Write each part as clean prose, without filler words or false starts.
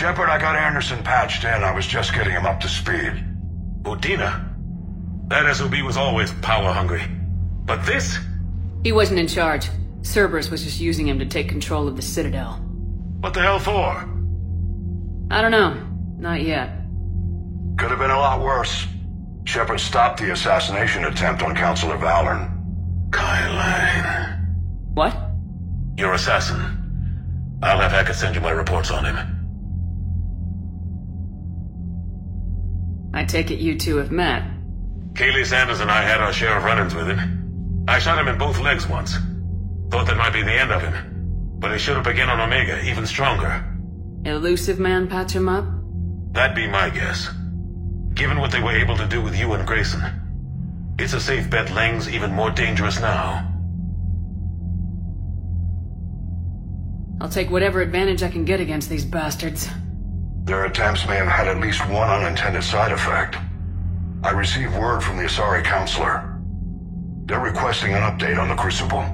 Shepard, I got Anderson patched in. I was just getting him up to speed. Udina? That SOB was always power-hungry. But this? He wasn't in charge. Cerberus was just using him to take control of the Citadel. What the hell for? I don't know. Not yet. Could have been a lot worse. Shepard stopped the assassination attempt on Councilor Valorn. Kai Lang. What? Your assassin. I'll have Hackett send you my reports on him. I take it you two have met. Kaylee Sanders and I had our share of run-ins with him. I shot him in both legs once. Thought that might be the end of him. But he showed up again on Omega, even stronger. Elusive Man patch him up? That'd be my guess. Given what they were able to do with you and Grayson. It's a safe bet Lang's even more dangerous now. I'll take whatever advantage I can get against these bastards. Their attempts may have had at least one unintended side effect. I received word from the Asari Councilor. They're requesting an update on the Crucible.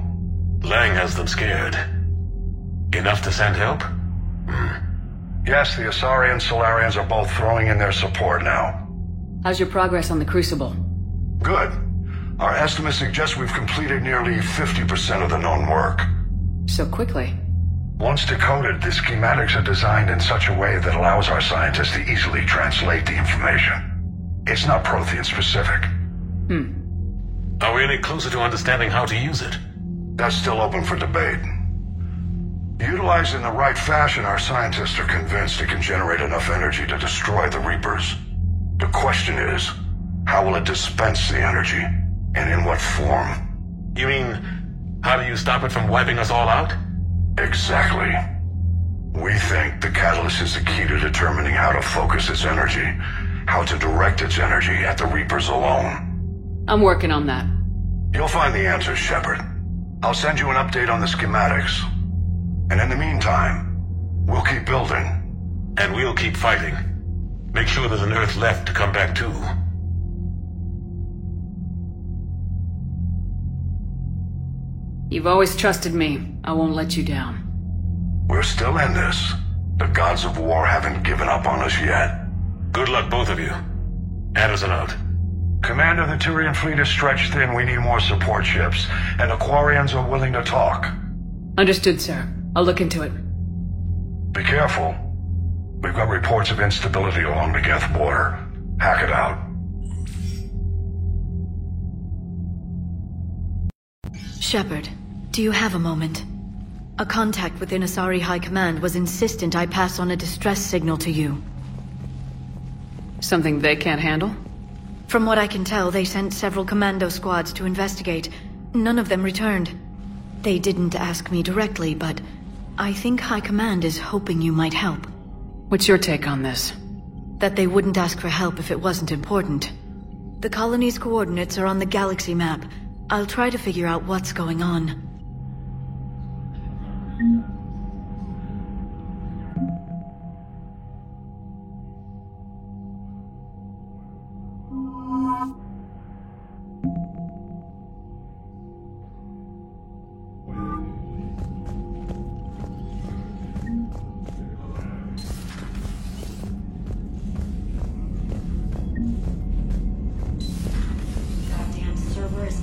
Lang has them scared. Enough to send help? Yes, the Asari and Solarians are both throwing in their support now. How's your progress on the Crucible? Good. Our estimates suggest we've completed nearly 50% of the known work. So quickly? Once decoded, the schematics are designed in such a way that allows our scientists to easily translate the information. It's not Prothean specific. Are we any closer to understanding how to use it? That's still open for debate. Utilized in the right fashion, our scientists are convinced it can generate enough energy to destroy the Reapers. The question is, how will it dispense the energy, and in what form? You mean, how do you stop it from wiping us all out? Exactly. We think the catalyst is the key to determining how to focus its energy, how to direct its energy at the Reapers alone. I'm working on that. You'll find the answers, Shepard. I'll send you an update on the schematics. And in the meantime, we'll keep building. And we'll keep fighting. Make sure there's an Earth left to come back to. You've always trusted me. I won't let you down. We're still in this. The gods of war haven't given up on us yet. Good luck, both of you. Anderson out. Commander, the Turian fleet is stretched thin. We need more support ships. And the Quarians are willing to talk. Understood, sir. I'll look into it. Be careful. We've got reports of instability along the Geth border. Hack it out. Shepard, do you have a moment? A contact within Asari High Command was insistent I pass on a distress signal to you. Something they can't handle? From what I can tell, they sent several commando squads to investigate. None of them returned. They didn't ask me directly, but I think High Command is hoping you might help. What's your take on this? That they wouldn't ask for help if it wasn't important. The colony's coordinates are on the galaxy map. I'll try to figure out what's going on.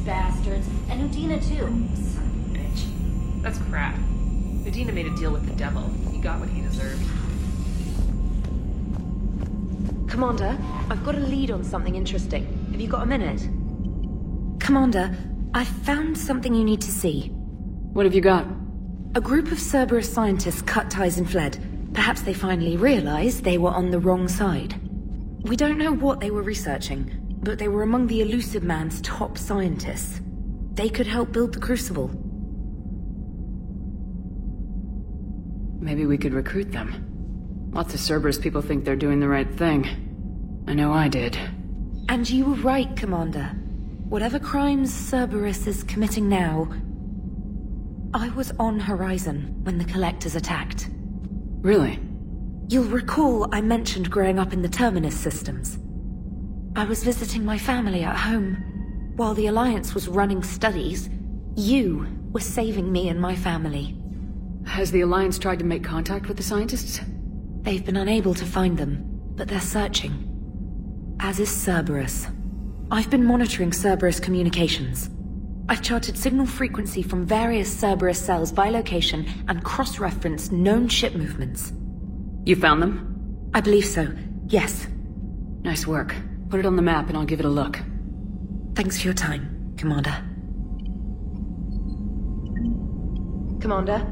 Bastards, and Udina too. Son of a bitch. That's crap. Udina made a deal with the devil. He got what he deserved. Commander, I've got a lead on something interesting. Have you got a minute? Commander, I've found something you need to see. What have you got? A group of Cerberus scientists cut ties and fled. Perhaps they finally realized they were on the wrong side. We don't know what they were researching, but they were among the Elusive Man's top scientists. They could help build the Crucible. Maybe we could recruit them. Lots of Cerberus people think they're doing the right thing. I know I did. And you were right, Commander. Whatever crimes Cerberus is committing now, I was on Horizon when the Collectors attacked. Really? You'll recall I mentioned growing up in the Terminus systems. I was visiting my family at home. While the Alliance was running studies, you were saving me and my family. Has the Alliance tried to make contact with the scientists? They've been unable to find them, but they're searching. As is Cerberus. I've been monitoring Cerberus communications. I've charted signal frequency from various Cerberus cells by location and cross-referenced known ship movements. You found them? I believe so, yes. Nice work. Put it on the map and I'll give it a look. Thanks for your time, Commander. Commander?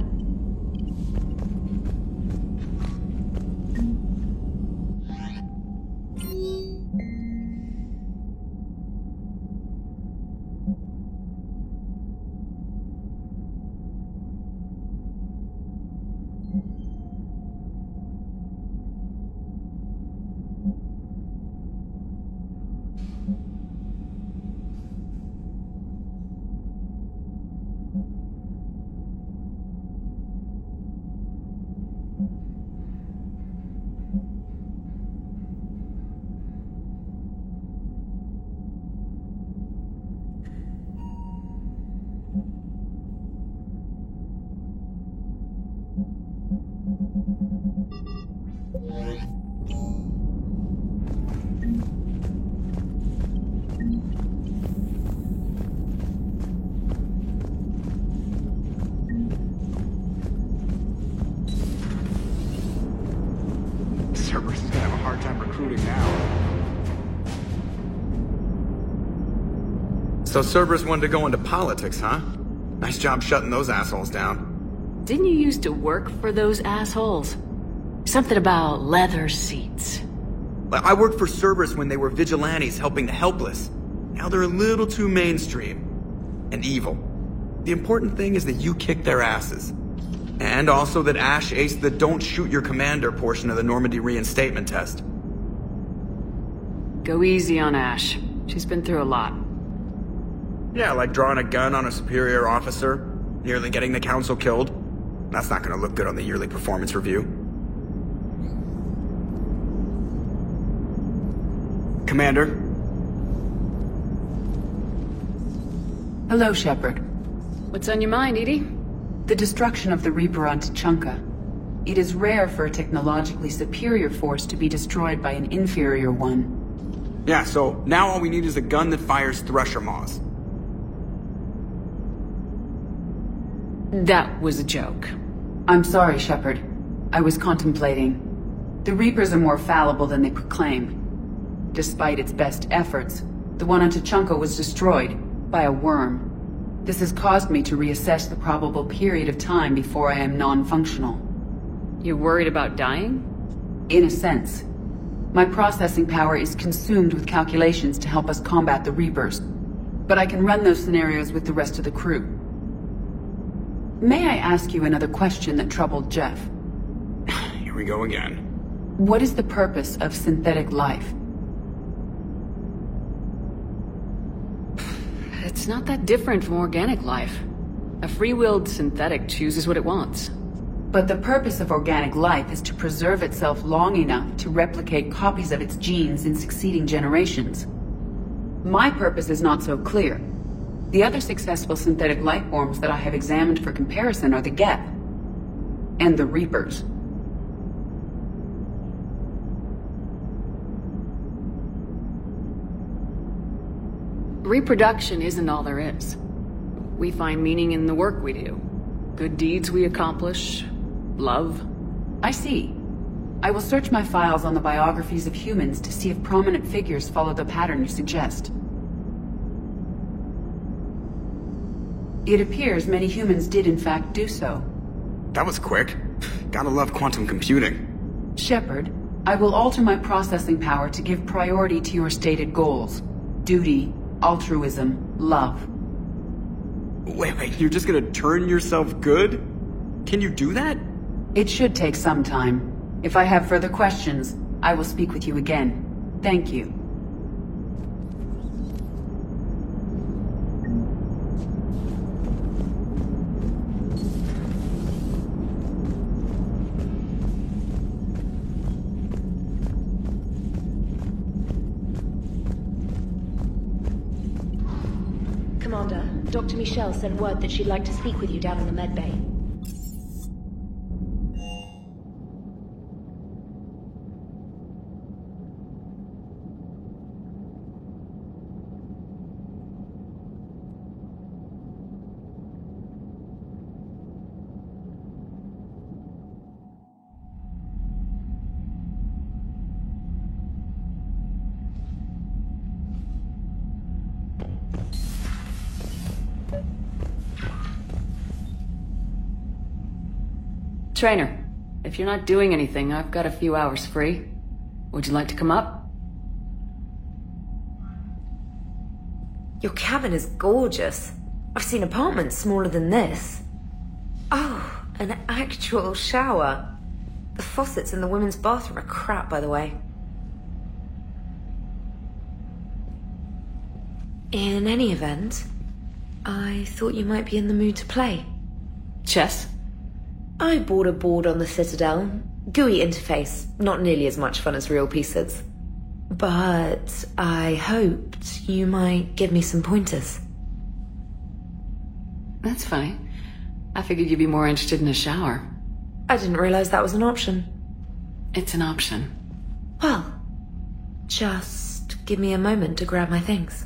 Cerberus is gonna have a hard time recruiting now. So Cerberus wanted to go into politics, huh? Nice job shutting those assholes down. Didn't you used to work for those assholes? Something about leather seats. I worked for Cerberus when they were vigilantes helping the helpless. Now they're a little too mainstream. And evil. The important thing is that you kick their asses. And also that Ash aced the don't shoot your commander portion of the Normandy reinstatement test. Go easy on Ash. She's been through a lot. Yeah, like drawing a gun on a superior officer, nearly getting the council killed. That's not gonna look good on the yearly performance review. Commander? Hello, Shepard. What's on your mind, Edie? The destruction of the Reaper on Tuchanka. It is rare for a technologically superior force to be destroyed by an inferior one. Yeah, so now all we need is a gun that fires Thresher Maws. That was a joke. I'm sorry, Shepard. I was contemplating. The Reapers are more fallible than they proclaim. Despite its best efforts, the one on Tuchanka was destroyed by a worm. This has caused me to reassess the probable period of time before I am non-functional. You're worried about dying? In a sense. My processing power is consumed with calculations to help us combat the Reapers. But I can run those scenarios with the rest of the crew. May I ask you another question that troubled Jeff? Here we go again. What is the purpose of synthetic life? It's not that different from organic life. A free-willed synthetic chooses what it wants. But the purpose of organic life is to preserve itself long enough to replicate copies of its genes in succeeding generations. My purpose is not so clear. The other successful synthetic life forms that I have examined for comparison are the Geth and the Reapers. Reproduction isn't all there is. We find meaning in the work we do. Good deeds we accomplish. Love. I see. I will search my files on the biographies of humans to see if prominent figures follow the pattern you suggest. It appears many humans did in fact do so. That was quick. Gotta love quantum computing. Shepard, I will alter my processing power to give priority to your stated goals. Duty, altruism, love. Wait, you're just gonna turn yourself good? Can you do that? It should take some time. If I have further questions, I will speak with you again. Thank you. Commander, Dr. Michelle sent word that she'd like to speak with you down in the med bay. Wait, you're just gonna turn yourself good? Can you do that? It should take some time. If I have further questions, I will speak with you again. Thank you. Can you do that? Commander, Dr. Michelle sent word that she'd like to speak with you down in the med bay. Trainer, if you're not doing anything, I've got a few hours free. Would you like to come up? Your cabin is gorgeous. I've seen apartments smaller than this. Oh, an actual shower. The faucets in the women's bathroom are crap, by the way. In any event, I thought you might be in the mood to play. Chess? I bought a board on the Citadel. GUI interface, not nearly as much fun as real pieces. But I hoped you might give me some pointers. That's funny. I figured you'd be more interested in a shower. I didn't realize that was an option. It's an option. Well, just give me a moment to grab my things.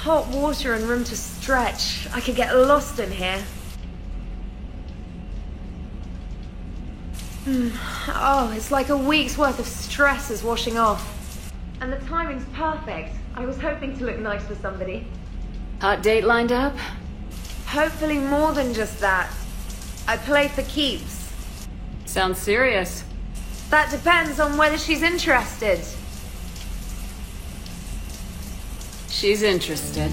Hot water and room to stretch. I could get lost in here. Oh, it's like a week's worth of stress is washing off. And the timing's perfect. I was hoping to look nice for somebody. Hot date lined up? Hopefully more than just that. I play for keeps. Sounds serious. That depends on whether she's interested. She's interested.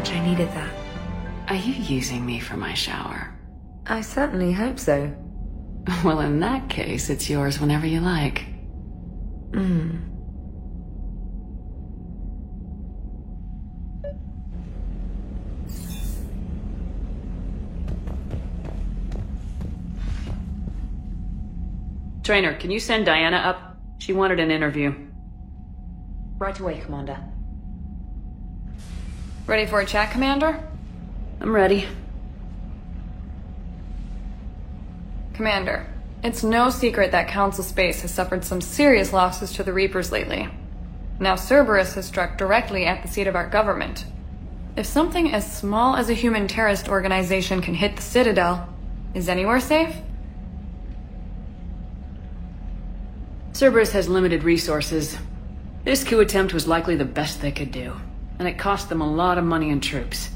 I needed that. Are you using me for my shower? I certainly hope so. Well, in that case, it's yours whenever you like. Trainer, can you send Diana up? She wanted an interview. Right away, Commander. Ready for a chat, Commander? I'm ready. Commander, it's no secret that Council Space has suffered some serious losses to the Reapers lately. Now Cerberus has struck directly at the seat of our government. If something as small as a human terrorist organization can hit the Citadel, is anywhere safe? Cerberus has limited resources. This coup attempt was likely the best they could do, and it cost them a lot of money and troops.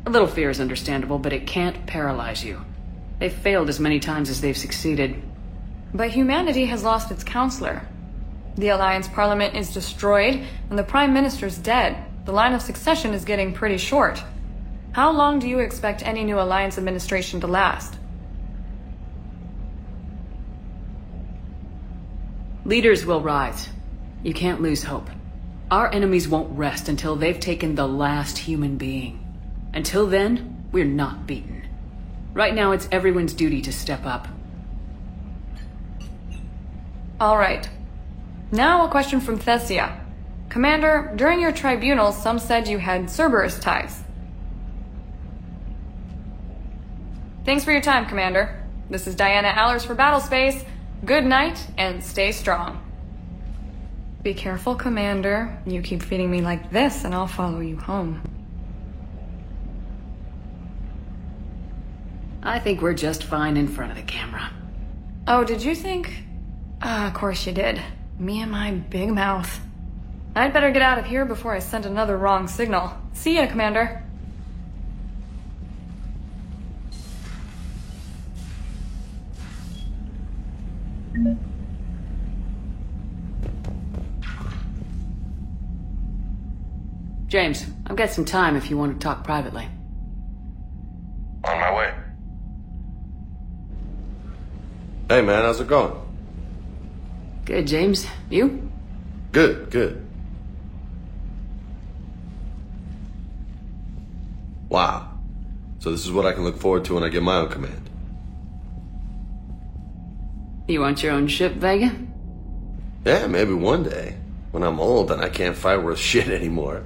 A little fear is understandable, but it can't paralyze you. They've failed as many times as they've succeeded. But humanity has lost its counselor. The Alliance Parliament is destroyed, and the Prime Minister's dead. The line of succession is getting pretty short. How long do you expect any new Alliance administration to last? Leaders will rise. You can't lose hope. Our enemies won't rest until they've taken the last human being. Until then, we're not beaten. Right now, it's everyone's duty to step up. All right. Now a question from Thessia. Commander, during your tribunal, some said you had Cerberus ties. Thanks for your time, Commander. This is Diana Allers for Battlespace. Good night, and stay strong. Be careful, Commander. You keep feeding me like this, and I'll follow you home. I think we're just fine in front of the camera. Oh, did you think? Of course you did. Me and my big mouth. I'd better get out of here before I send another wrong signal. See ya, Commander. James, I've got some time if you want to talk privately. On my way. Hey man, how's it going? Good, James. You? Good, good. Wow. So this is what I can look forward to when I get my own command. You want your own ship, Vega? Yeah, maybe one day. When I'm old and I can't fight worth shit anymore.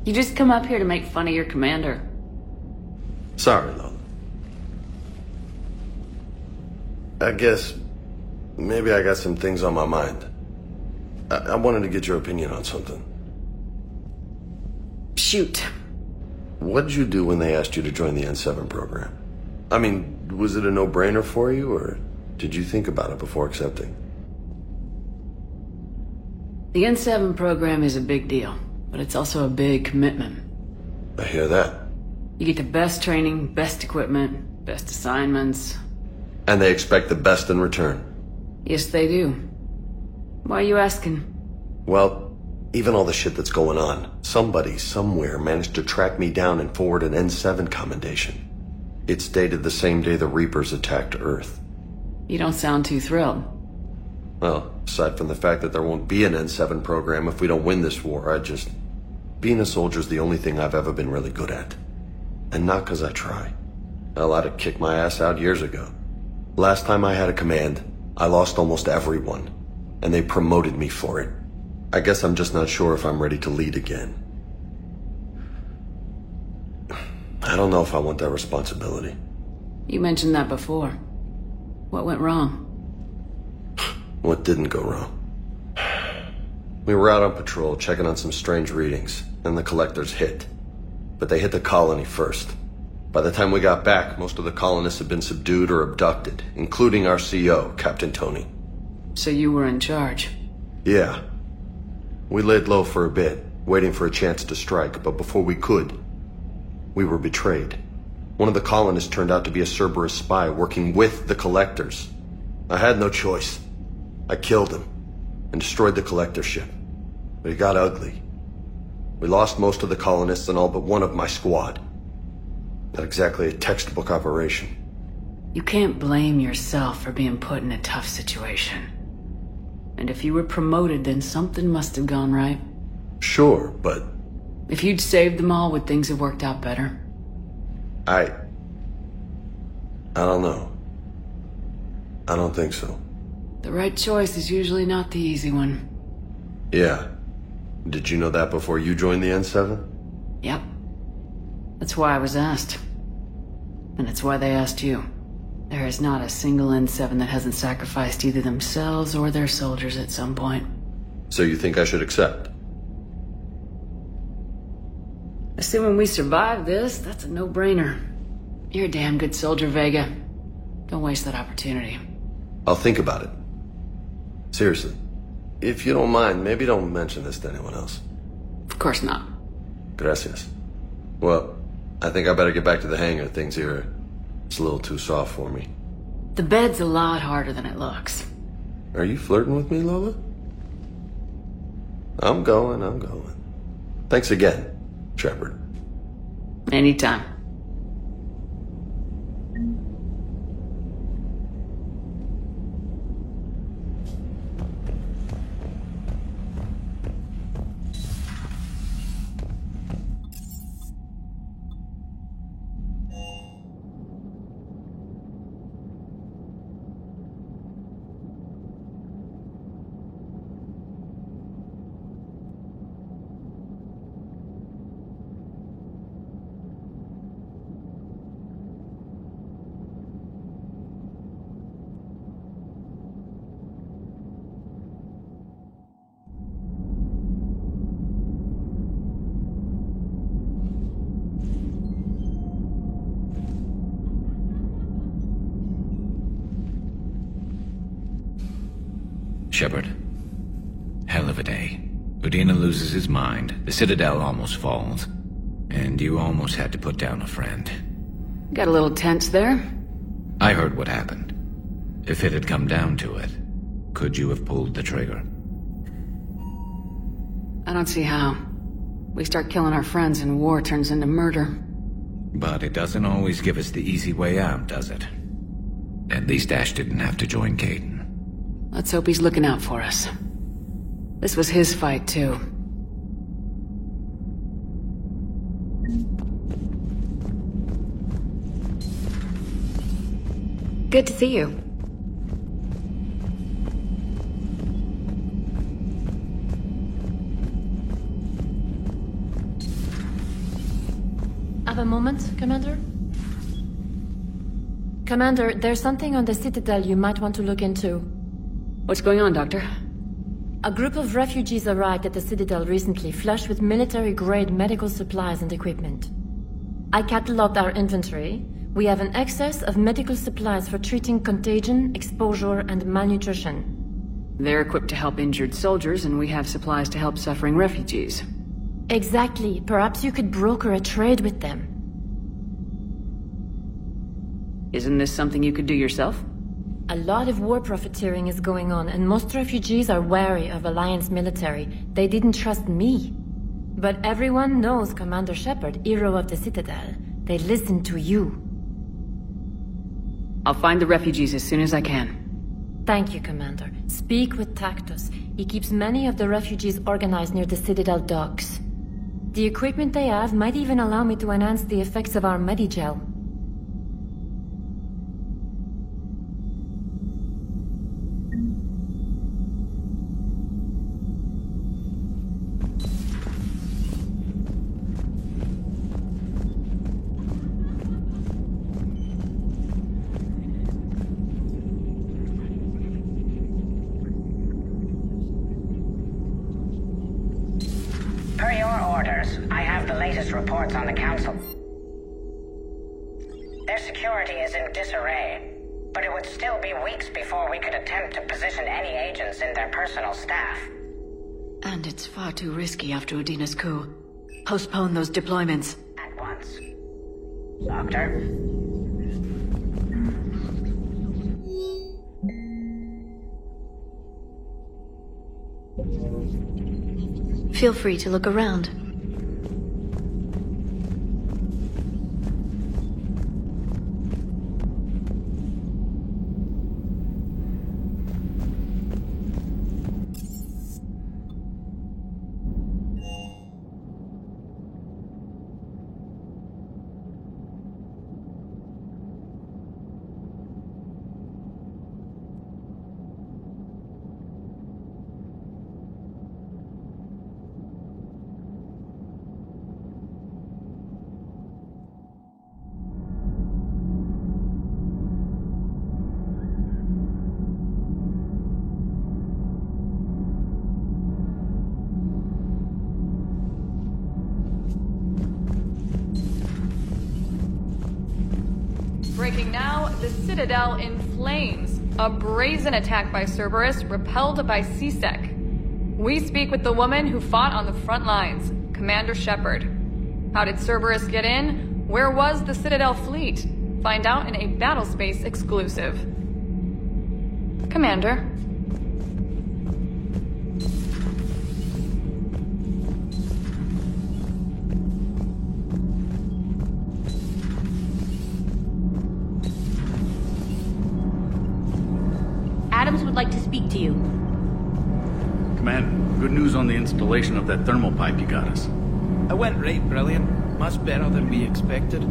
You just come up here to make fun of your commander. Sorry, Lola. I guess maybe I got some things on my mind. I wanted to get your opinion on something. Shoot. What did you do when they asked you to join the N7 program? I mean, was it a no-brainer for you, or did you think about it before accepting? The N7 program is a big deal, but it's also a big commitment. I hear that. You get the best training, best equipment, best assignments. And they expect the best in return. Yes, they do. Why are you asking? Well, even all the shit that's going on, somebody somewhere managed to track me down and forward an N7 commendation. It's dated the same day the Reapers attacked Earth. You don't sound too thrilled. Well, aside from the fact that there won't be an N7 program if we don't win this war, being a soldier's the only thing I've ever been really good at. And not because I try. Hell, I'd have kicked my ass out years ago. Last time I had a command, I lost almost everyone, and they promoted me for it. I guess I'm just not sure if I'm ready to lead again. I don't know if I want that responsibility. You mentioned that before. What went wrong? What didn't go wrong? We were out on patrol, checking on some strange readings, and the collectors hit. But they hit the colony first. By the time we got back, most of the colonists had been subdued or abducted, including our CO, Captain Tony. So you were in charge? Yeah. We laid low for a bit, waiting for a chance to strike, but before we could, we were betrayed. One of the colonists turned out to be a Cerberus spy working with the collectors. I had no choice. I killed him and destroyed the collector ship. But it got ugly. We lost most of the colonists and all but one of my squad. Not exactly a textbook operation. You can't blame yourself for being put in a tough situation. And if you were promoted, then something must have gone right. Sure, but... If you'd saved them all, would things have worked out better? I don't know. I don't think so. The right choice is usually not the easy one. Yeah. Did you know that before you joined the N7? Yep. That's why I was asked. And it's why they asked you. There is not a single N7 that hasn't sacrificed either themselves or their soldiers at some point. So you think I should accept? Assuming we survive this, that's a no-brainer. You're a damn good soldier, Vega. Don't waste that opportunity. I'll think about it. Seriously. If you don't mind, maybe don't mention this to anyone else. Of course not. Gracias. Well, I think I better get back to the hangar. Things here, it's a little too soft for me. The bed's a lot harder than it looks. Are you flirting with me, Lola? I'm going. Thanks again, Shepard. Anytime. Shepard. Hell of a day. Udina loses his mind, the Citadel almost falls, and you almost had to put down a friend. Got a little tense there? I heard what happened. If it had come down to it, could you have pulled the trigger? I don't see how. We start killing our friends and war turns into murder. But it doesn't always give us the easy way out, does it? At least Ash didn't have to join Kaidan. Let's hope he's looking out for us. This was his fight, too. Good to see you. Have a moment, Commander? Commander, there's something on the Citadel you might want to look into. What's going on, Doctor? A group of refugees arrived at the Citadel recently, flushed with military-grade medical supplies and equipment. I cataloged our inventory. We have an excess of medical supplies for treating contagion, exposure, and malnutrition. They're equipped to help injured soldiers, and we have supplies to help suffering refugees. Exactly. Perhaps you could broker a trade with them. Isn't this something you could do yourself? A lot of war profiteering is going on, and most refugees are wary of Alliance military. They didn't trust me. But everyone knows Commander Shepard, hero of the Citadel. They listen to you. I'll find the refugees as soon as I can. Thank you, Commander. Speak with Tactus. He keeps many of the refugees organized near the Citadel docks. The equipment they have might even allow me to enhance the effects of our Medigel. Per your orders, I have the latest reports on the Council. Their security is in disarray, but it would still be weeks before we could attempt to position any agents in their personal staff. And it's far too risky after Udina's coup. Postpone those deployments. At once. Doctor? Feel free to look around. Breaking now, the Citadel in flames. A brazen attack by Cerberus, repelled by C-Sec. We speak with the woman who fought on the front lines, Commander Shepard. How did Cerberus get in? Where was the Citadel fleet? Find out in a Battlespace exclusive. Commander. Adams would like to speak to you. Commander, good news on the installation of that thermal pipe you got us. It went right brilliant. Much better than we expected.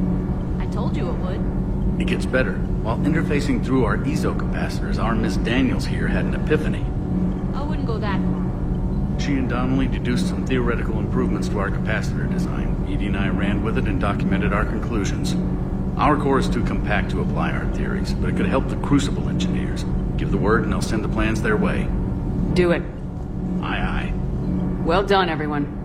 I told you it would. It gets better. While interfacing through our ESO capacitors, our Miss Daniels here had an epiphany. I wouldn't go that far. She and Donnelly deduced some theoretical improvements to our capacitor design. Edie and I ran with it and documented our conclusions. Our core is too compact to apply our theories, but it could help the Crucible engineers. Give the word and I'll send the plans their way. Do it. Aye, aye. Well done, everyone.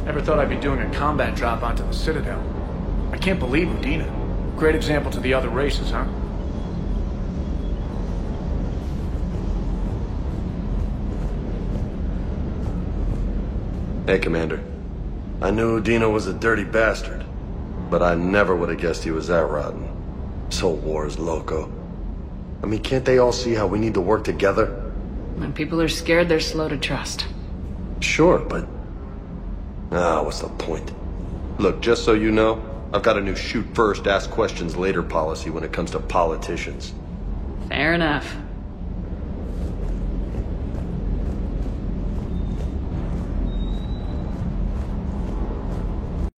Never thought I'd be doing a combat drop onto the Citadel. I can't believe Udina. Great example to the other races, huh? Hey, Commander. I knew Udina was a dirty bastard, but I never would have guessed he was that rotten. Soul Wars, loco. I mean, can't they all see how we need to work together? When people are scared, they're slow to trust. Sure, but... what's the point? Look, just so you know, I've got a new shoot first, ask questions later policy when it comes to politicians. Fair enough.